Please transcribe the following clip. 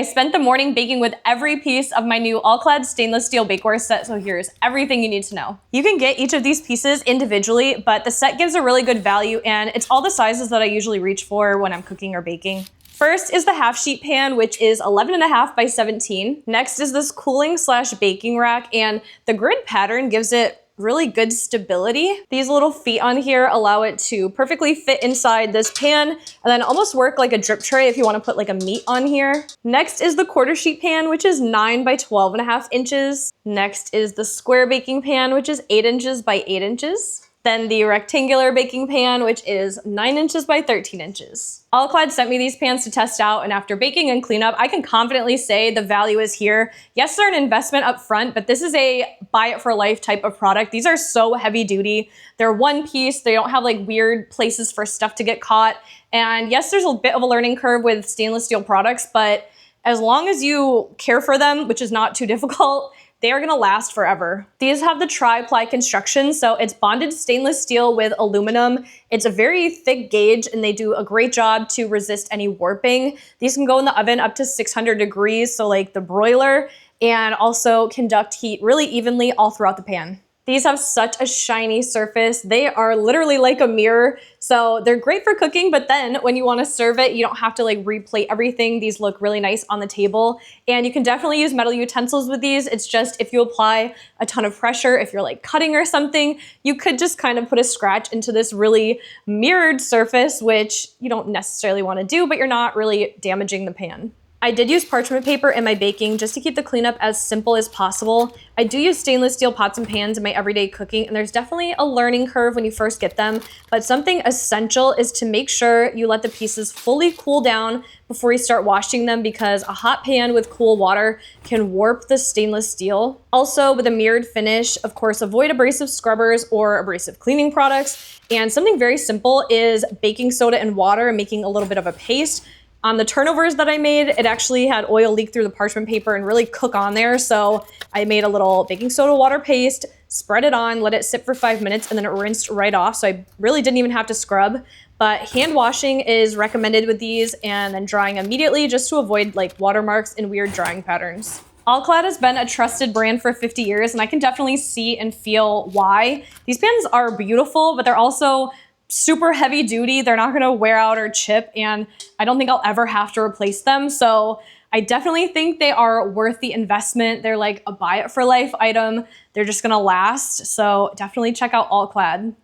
I spent the morning baking with every piece of my new All-Clad stainless steel bakeware set, so here's everything you need to know. You can get each of these pieces individually, but the set gives a really good value, and it's all the sizes that I usually reach for when I'm cooking or baking. First is the half sheet pan, which is 11.5 by 17. Next is this cooling / baking rack, and the grid pattern gives it really good stability. These little feet on here allow it to perfectly fit inside this pan and then almost work like a drip tray if you want to put like a meat on here. Next is the quarter sheet pan, which is 9 by 12.5 inches. Next is the square baking pan, which is 8 inches by 8 inches. Then the rectangular baking pan, which is 9 inches by 13 inches. Al-Clad sent me these pans to test out, and after baking and cleanup, I can confidently say the value is here. Yes, they're an investment up front, but this is a buy it for life type of product. These are so heavy duty. They're one piece. They don't have like weird places for stuff to get caught. And yes, there's a bit of a learning curve with stainless steel products, but as long as you care for them, which is not too difficult, they are gonna last forever. These have the Tri-Ply construction, so it's bonded stainless steel with aluminum. It's a very thick gauge, and they do a great job to resist any warping. These can go in the oven up to 600 degrees, so like the broiler, and also conduct heat really evenly all throughout the pan. These have such a shiny surface. They are literally like a mirror. So they're great for cooking, but then when you want to serve it, you don't have to like replate everything. These look really nice on the table. And you can definitely use metal utensils with these. It's just if you apply a ton of pressure, if you're like cutting or something, you could just kind of put a scratch into this really mirrored surface, which you don't necessarily want to do, but you're not really damaging the pan. I did use parchment paper in my baking just to keep the cleanup as simple as possible. I do use stainless steel pots and pans in my everyday cooking, and there's definitely a learning curve when you first get them, but something essential is to make sure you let the pieces fully cool down before you start washing them, because a hot pan with cool water can warp the stainless steel. Also, with a mirrored finish, of course, avoid abrasive scrubbers or abrasive cleaning products. And something very simple is baking soda and water and making a little bit of a paste. On the turnovers that I made, it actually had oil leak through the parchment paper and really cook on there. So I made a little baking soda water paste, spread it on, let it sit for 5 minutes, and then it rinsed right off. So I really didn't even have to scrub. But hand washing is recommended with these, and then drying immediately just to avoid like watermarks and weird drying patterns. All-Clad has been a trusted brand for 50 years, and I can definitely see and feel why. These pans are beautiful, but they're also super heavy duty. They're not gonna wear out or chip, and I don't think I'll ever have to replace them. So I definitely think they are worth the investment. They're like a buy it for life item. They're just gonna last. So definitely check out All-Clad.